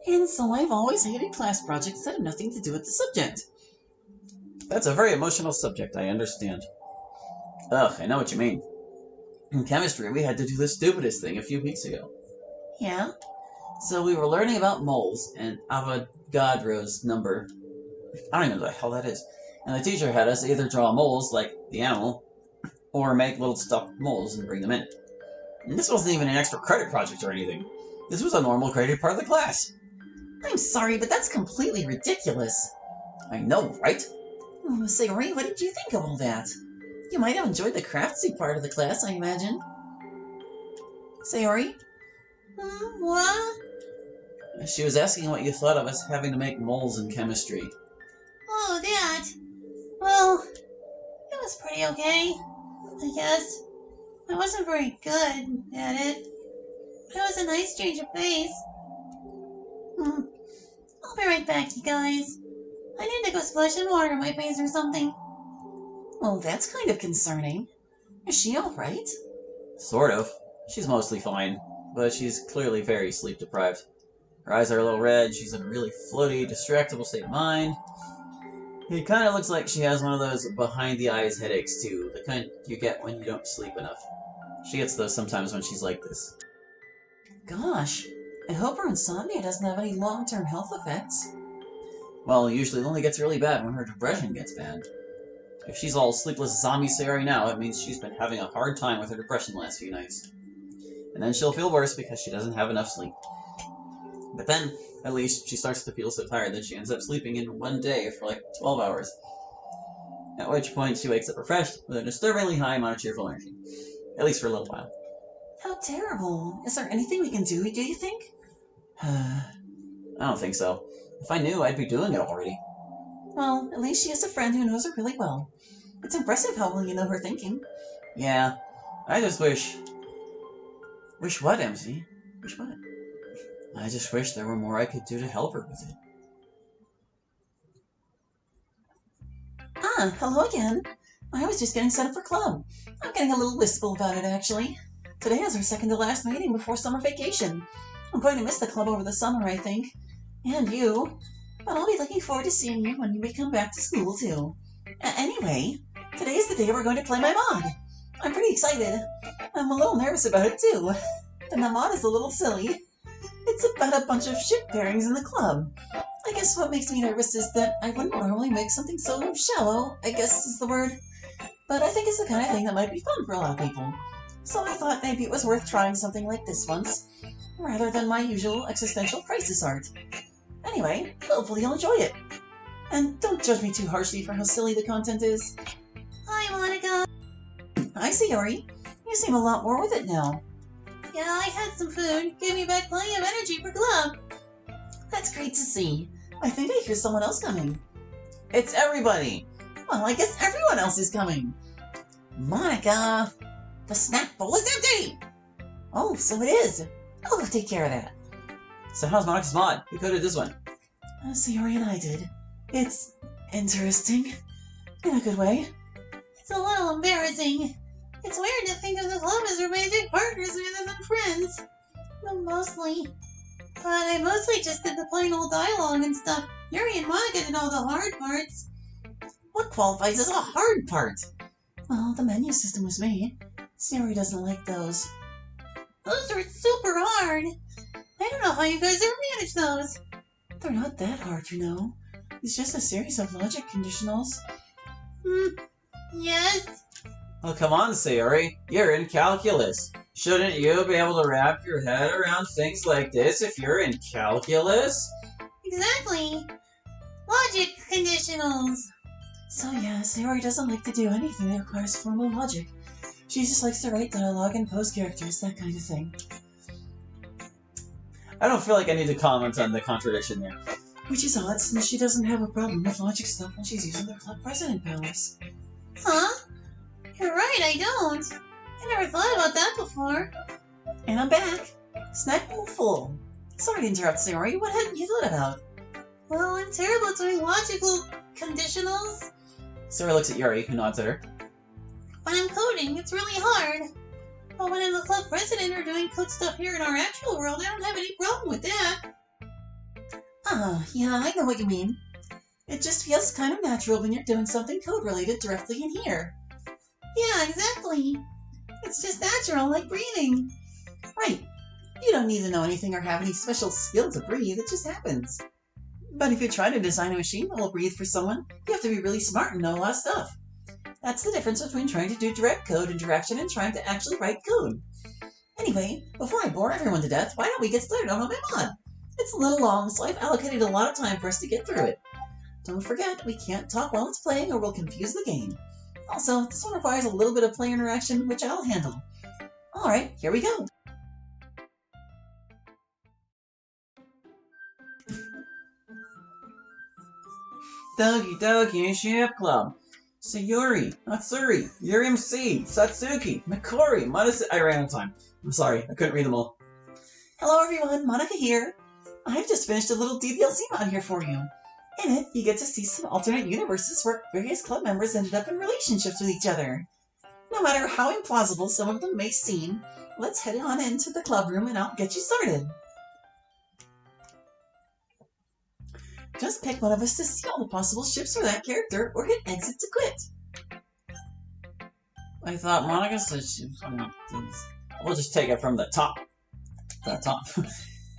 And so I've always hated class projects that have nothing to do with the subject. That's a very emotional subject, I understand. Ugh, I know what you mean. In chemistry, we had to do the stupidest thing a few weeks ago. Yeah? So we were learning about moles and Avogadro's number. I don't even know what the hell that is. And the teacher had us either draw moles, like the animal, or make little stuffed moles and bring them in. And this wasn't even an extra credit project or anything. This was a normal graded part of the class. I'm sorry, but that's completely ridiculous. I know, right? Oh, Sayori, what did you think of all that? You might have enjoyed the craftsy part of the class, I imagine. Sayori? What? She was asking what you thought of us having to make moles in chemistry. Oh, that. Well, it was pretty okay, I guess. I wasn't very good at it. But it was a nice change of pace. I'll be right back, you guys. I need to go splash some water on my face or something. Oh, that's kind of concerning. Is she alright? Sort of. She's mostly fine, but she's clearly very sleep deprived. Her eyes are a little red, she's in a really floaty, distractible state of mind. It kind of looks like she has one of those behind-the-eyes headaches, too, the kind you get when you don't sleep enough. She gets those sometimes when she's like this. Gosh, I hope her insomnia doesn't have any long-term health effects. Well, usually it only gets really bad when her depression gets bad. If she's all sleepless zombie Sayori now, it means she's been having a hard time with her depression the last few nights. And then she'll feel worse because she doesn't have enough sleep. But then, at least, she starts to feel so tired that she ends up sleeping in one day for like 12 hours. At which point, she wakes up refreshed with a disturbingly high amount of cheerful energy. At least for a little while. How terrible. Is there anything we can do you think? I don't think so. If I knew, I'd be doing it already. Well, at least she has a friend who knows her really well. It's impressive how well you know her thinking. Yeah, I just wish... Wish what, MC? Wish what? I just wish there were more I could do to help her with it. Ah, hello again. I was just getting set up for club. I'm getting a little wistful about it, actually. Today is our second to last meeting before summer vacation. I'm going to miss the club over the summer, I think. And you. But I'll be looking forward to seeing you when we come back to school, too. Anyway, today is the day we're going to play my mod. I'm pretty excited. I'm a little nervous about it, too. And the mod is a little silly. It's about a bunch of ship pairings in the club. I guess what makes me nervous is that I wouldn't normally make something so shallow, I guess is the word. But I think it's the kind of thing that might be fun for a lot of people. So I thought maybe it was worth trying something like this once, rather than my usual existential crisis art. Anyway, hopefully you'll enjoy it. And don't judge me too harshly for how silly the content is. Hi, Monika. Hi, Sayori. You seem a lot more with it now. Yeah, I had some food. Gave me back plenty of energy for club. That's great to see. I think I hear someone else coming. It's everybody! Well, I guess everyone else is coming. Monika, the snack bowl is empty! Oh, so it is. I'll go take care of that. So how's Monika's mod? Who coded this one? Sayori and I did. It's interesting. In a good way. It's a little embarrassing. It's weird to think of the club as romantic partners rather than friends. But mostly I mostly just did the plain old dialogue and stuff. Yuri and Monika did all the hard parts. What qualifies as a hard part? Well, the menu system was made. Sayori doesn't like those. Those are super hard. I don't know how you guys ever manage those. They're not that hard, you know. It's just a series of logic conditionals. Yes? Oh, come on, Sayori. You're in calculus. Shouldn't you be able to wrap your head around things like this if you're in calculus? Exactly. Logic conditionals. So yeah, Sayori doesn't like to do anything that requires formal logic. She just likes to write dialogue and pose characters, that kind of thing. I don't feel like I need to comment on the contradiction there. Which is odd, since she doesn't have a problem with logic stuff when she's using the club president powers. Huh? You're right, I don't. I never thought about that before. And I'm back. Snack bowl full. Sorry to interrupt, Sayori. What hadn't you thought about? Well, I'm terrible at doing logical conditionals. Sayori looks at Yuri, who nods at her. When I'm coding, it's really hard. But when I'm the club president or doing code stuff here in our actual world, I don't have any problem with that. Yeah, I know what you mean. It just feels kind of natural when you're doing something code-related directly in here. Yeah, exactly. It's just natural, like breathing. Right. You don't need to know anything or have any special skill to breathe, it just happens. But if you try to design a machine that will breathe for someone, you have to be really smart and know a lot of stuff. That's the difference between trying to do direct code interaction and trying to actually write code. Anyway, before I bore everyone to death, why don't we get started on my mod? It's a little long, so I've allocated a lot of time for us to get through it. Don't forget, we can't talk while it's playing or we'll confuse the game. Also, this one requires a little bit of player interaction, which I'll handle. Alright, here we go. Doki Ship Club. Sayori, Natsuri, Yuri MC, Satsuki, Mikori, I ran out of time. I'm sorry, I couldn't read them all. Hello everyone, Monika here. I've just finished a little DLC mod here for you. In it, you get to see some alternate universes where various club members ended up in relationships with each other. No matter how implausible some of them may seem, let's head on into the club room and I'll get you started. Just pick one of us to see all the possible ships for that character, or hit exit to quit. I thought Monika said she was going to... We'll just take it from the top. The top.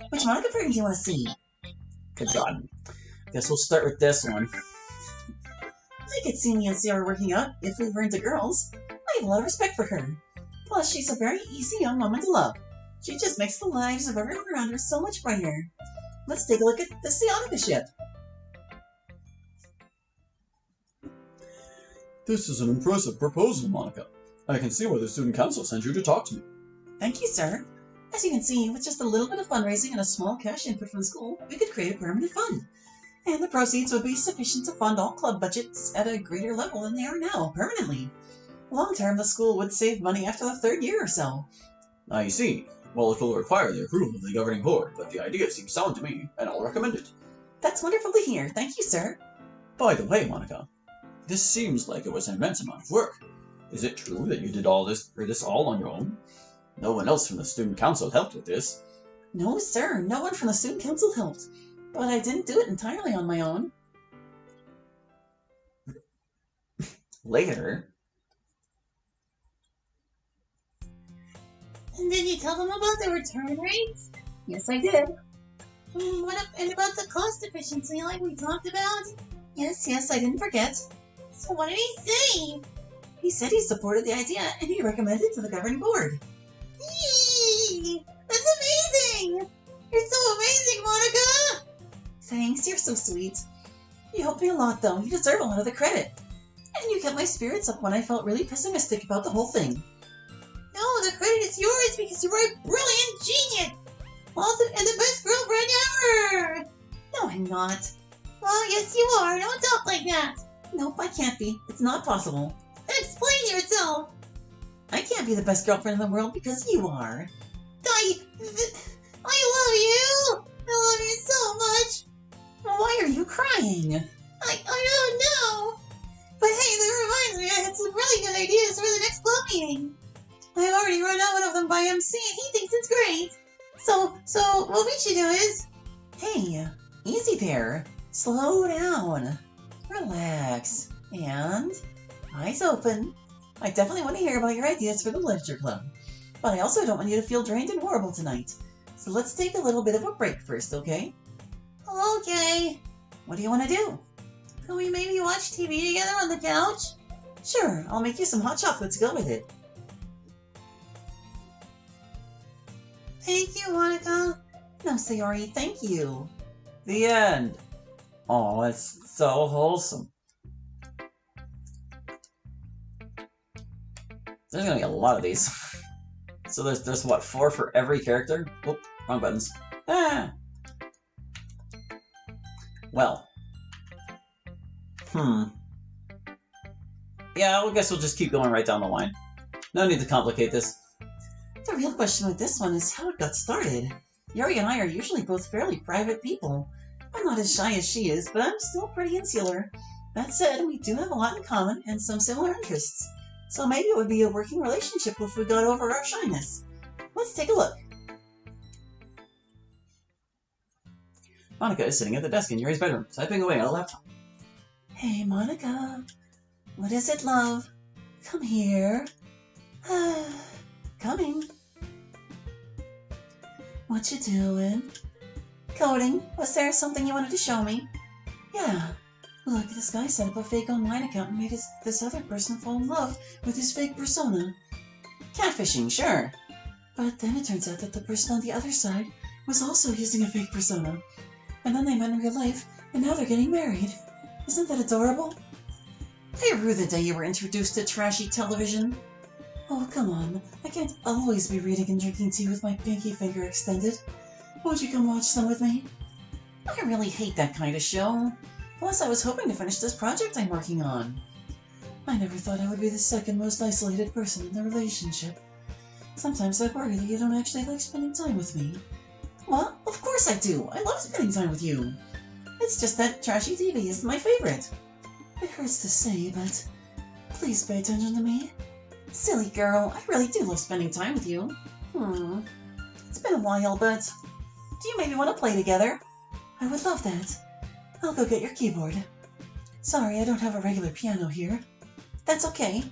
Which Monika version do you want to see? Good God. Guess we'll start with this one. I could see me and Sayori working out if we were into girls. I have a lot of respect for her. Plus, she's a very easy young woman to love. She just makes the lives of everyone around her so much brighter. Let's take a look at the Sayori ship. This is an impressive proposal, Monika. I can see why the student council sent you to talk to me. Thank you, sir. As you can see, with just a little bit of fundraising and a small cash input from the school, we could create a permanent fund. And the proceeds would be sufficient to fund all club budgets at a greater level than they are now, permanently. Long term, the school would save money after the third year or so. I see. Well, it will require the approval of the governing board, but the idea seems sound to me, and I'll recommend it. That's wonderful to hear. Thank you, sir. By the way, Monika, this seems like it was an immense amount of work. Is it true that you did all this all on your own? No one else from the student council helped with this. No, sir. No one from the student council helped. But I didn't do it entirely on my own. Later. And did you tell them about the return rates? Yes, I did. And about the cost efficiency like we talked about? Yes, I didn't forget. So what did he say? He said he supported the idea and he recommended it to the governing board. Yee! That's amazing! You're so amazing, Monika! Thanks, you're so sweet. You helped me a lot, though. You deserve a lot of the credit. And you kept my spirits up when I felt really pessimistic about the whole thing. No, the credit is yours because you were a brilliant genius! Awesome and the best girlfriend ever! No, I'm not. Well, yes you are. Don't talk like that. Nope, I can't be. It's not possible. Explain yourself. I can't be the best girlfriend in the world because you are. I love you! I love you so much! Why are you crying? I don't know! But hey, that reminds me, I had some really good ideas for the next club meeting. I've already run out one of them by MC and he thinks it's great. So what we should do is... Hey, easy there. Slow down. Relax. And eyes open. I definitely want to hear about your ideas for the literature club. But I also don't want you to feel drained and horrible tonight. So let's take a little bit of a break first, okay? Okay. What do you want to do? Can we maybe watch TV together on the couch? Sure, I'll make you some hot chocolate to go with it. Thank you, Monika. No, Sayori, thank you. The end. Oh, it's so wholesome. There's gonna be a lot of these. So there's what, 4 for every character? Oop, wrong buttons. Ah. Well. Yeah, I guess we'll just keep going right down the line. No need to complicate this. The real question with this one is how it got started. Yuri and I are usually both fairly private people. I'm not as shy as she is, but I'm still pretty insular. That said, we do have a lot in common and some similar interests. So maybe it would be a working relationship if we got over our shyness. Let's take a look. Monika is sitting at the desk in Yuri's bedroom, typing away on a laptop. Hey, Monika. What is it, love? Come here. Coming. What you doing? Coding. Was there something you wanted to show me? Yeah. Look, this guy set up a fake online account and made this other person fall in love with his fake persona. Catfishing, sure. But then it turns out that the person on the other side was also using a fake persona. And then they met in real life, and now they're getting married. Isn't that adorable? I rue the day you were introduced to trashy television. Oh, come on. I can't always be reading and drinking tea with my pinky finger extended. Won't you come watch some with me? I really hate that kind of show. Plus, I was hoping to finish this project I'm working on. I never thought I would be the second most isolated person in the relationship. Sometimes I worry that you don't actually like spending time with me. Well, of course I do. I love spending time with you. It's just that trashy TV is my favorite. It hurts to say, but please pay attention to me. Silly girl, I really do love spending time with you. It's been a while, but do you maybe want to play together? I would love that. I'll go get your keyboard. Sorry, I don't have a regular piano here. That's okay.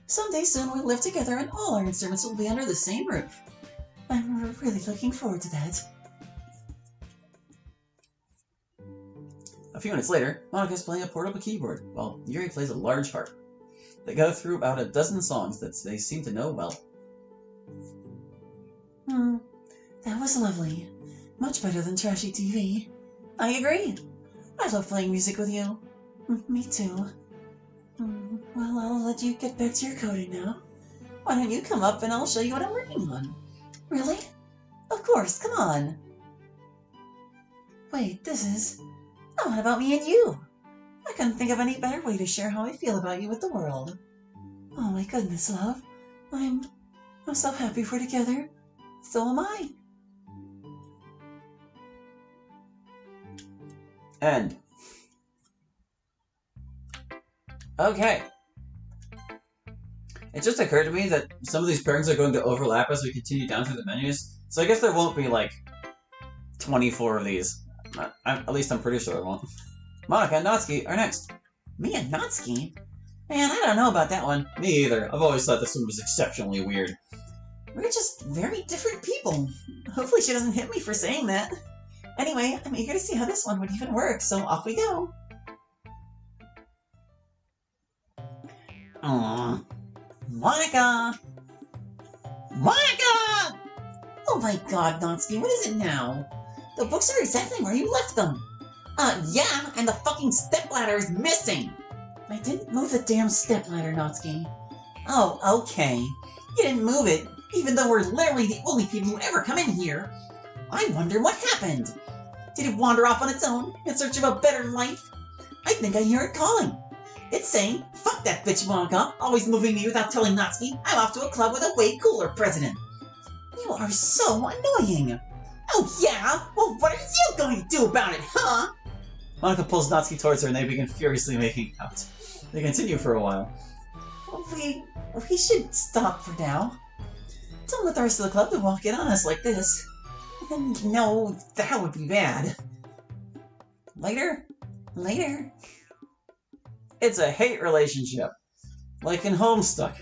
Someday soon we'll live together and all our instruments will be under the same roof. I'm really looking forward to that. A few minutes later, Monika's playing a portable keyboard, while Yuri plays a large harp. They go through about a dozen songs that they seem to know well. That was lovely. Much better than trashy TV. I agree. I love playing music with you. Me too. Well, I'll let you get back to your coding now. Why don't you come up and I'll show you what I'm working on? Really? Of course, come on. Wait, this is... Oh, what about me and you? I couldn't think of any better way to share how I feel about you with the world. Oh my goodness, love. I'm so happy we're together. So am I. End. Okay. It just occurred to me that some of these pairings are going to overlap as we continue down through the menus, so I guess there won't be, like, 24 of these. At least I'm pretty sure there won't. Monika and Natsuki are next. Me and Natsuki? Man, I don't know about that one. Me either. I've always thought this one was exceptionally weird. We're just very different people. Hopefully she doesn't hit me for saying that. Anyway, I'm eager to see how this one would even work, so off we go. Aww. Monika! Monika! Oh my god, Natsuki, what is it now? The books are exactly where you left them. Yeah, and the fucking stepladder is missing. I didn't move the damn stepladder, Natsuki. Oh, okay. You didn't move it, even though we're literally the only people who ever come in here. I wonder what happened. Did it wander off on its own, in search of a better life? I think I hear it calling. It's saying, fuck that bitch Monika, always moving me without telling Natsuki I'm off to a club with a way cooler president. You are so annoying. Oh yeah? Well, what are you going to do about it, huh? Monika pulls Natsuki towards her and they begin furiously making out. They continue for a while. We should stop for now. Don't let the rest of the club walk in on us like this. No, that would be bad. Later? It's a hate relationship. Like in Homestuck.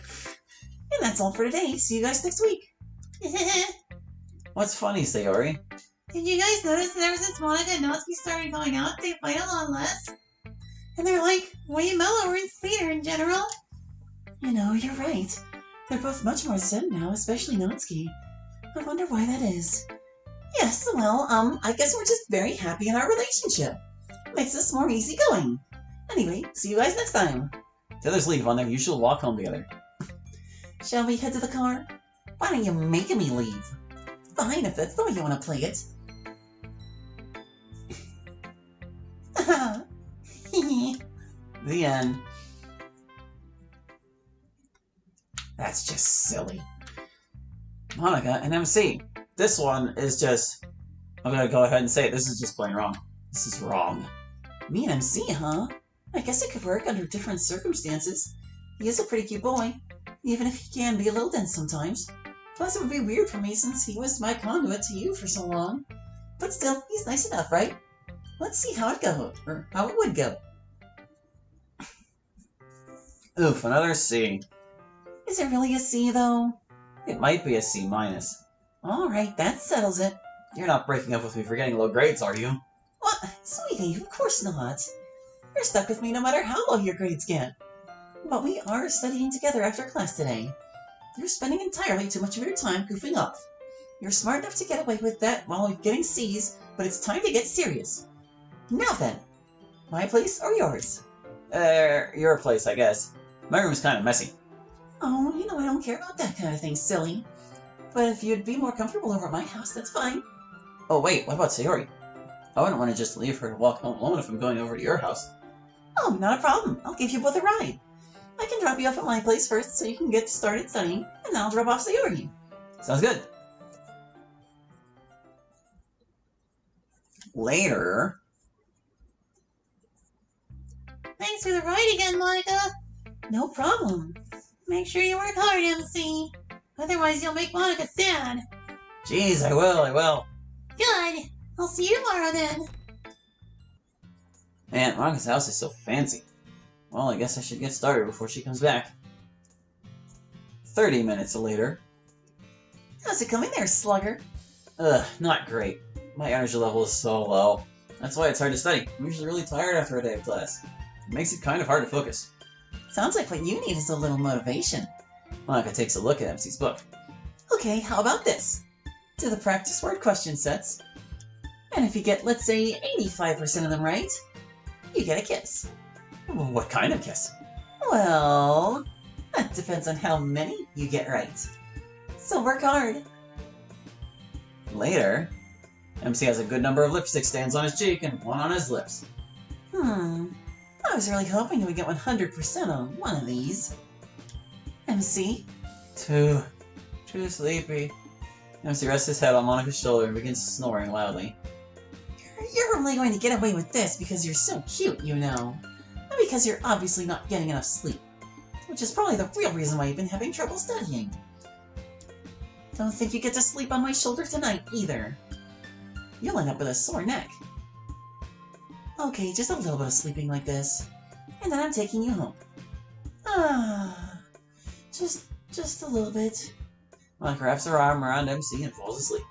And that's all for today. See you guys next week. What's funny, Sayori? Did you guys notice that ever since Monika and Natsuki started going out, they fight a lot less? And they're like way mellower and sweeter in general. You know, you're right. They're both much more zen now, especially Natsuki. I wonder why that is. Yes, well, I guess we're just very happy in our relationship. Makes us more easygoing. Anyway, see you guys next time. The others leave on their usual walk home together. Shall we head to the car? Why don't you make me leave? Fine, if that's the way you want to play it. The end. That's just silly. Monika and MC. This one is just... I'm gonna go ahead and say it. This is just plain wrong. This is wrong. Me and MC, huh? I guess it could work under different circumstances. He is a pretty cute boy, even if he can be a little dense sometimes. Plus, it would be weird for me since he was my conduit to you for so long. But still, he's nice enough, right? Let's see how it goes, or how it would go. Oof, another C. Is it really a C, though? It might be a C minus. Alright, that settles it. You're not breaking up with me for getting low grades, are you? What? Sweetie, of course not. You're stuck with me no matter how low your grades get. But we are studying together after class today. You're spending entirely too much of your time goofing off. You're smart enough to get away with that while getting C's, but it's time to get serious. Now then, my place or yours? Your place, I guess. My room's kind of messy. Oh, you know I don't care about that kind of thing, silly. But if you'd be more comfortable over at my house, that's fine. Oh wait, what about Sayori? I wouldn't want to just leave her to walk home alone if I'm going over to your house. Oh, not a problem. I'll give you both a ride. I can drop you off at my place first so you can get started studying, and then I'll drop off Sayori. Sounds good. Later. Thanks for the ride again, Monika. No problem. Make sure you work hard, MC. Otherwise, you'll make Monika sad. Jeez, I will. Good. I'll see you tomorrow then. Man, Monika's house is so fancy. Well, I guess I should get started before she comes back. 30 minutes later. How's it coming there, slugger? Ugh, not great. My energy level is so low. That's why it's hard to study. I'm usually really tired after a day of class. It makes it kind of hard to focus. Sounds like what you need is a little motivation. Monika takes a look at MC's book. Okay, how about this? Do the practice word question sets, and if you get, let's say, 85% of them right, you get a kiss. What kind of kiss? Well, that depends on how many you get right. So work hard. Later, MC has a good number of lipstick stains on his cheek and one on his lips. I was really hoping you would get 100% on one of these. MC? Too sleepy. MC rests his head on Monika's shoulder and begins snoring loudly. You're only going to get away with this because you're so cute, you know. And because you're obviously not getting enough sleep. Which is probably the real reason why you've been having trouble studying. Don't think you get to sleep on my shoulder tonight, either. You'll end up with a sore neck. Okay, just a little bit of sleeping like this. And then I'm taking you home. Just a little bit. Monika wraps her arm around MC and falls asleep.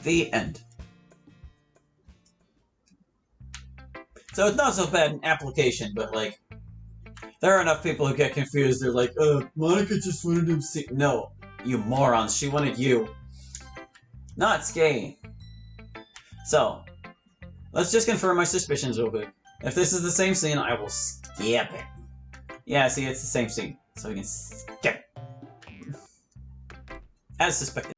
The end. So it's not so bad an application, but like, there are enough people who get confused. They're like, Monika just wanted MC. No, you morons, she wanted you. Not Skate. So, let's just confirm my suspicions real quick. If this is the same scene, I will skip it. Yeah, see, it's the same scene, so we can skip it. As suspected.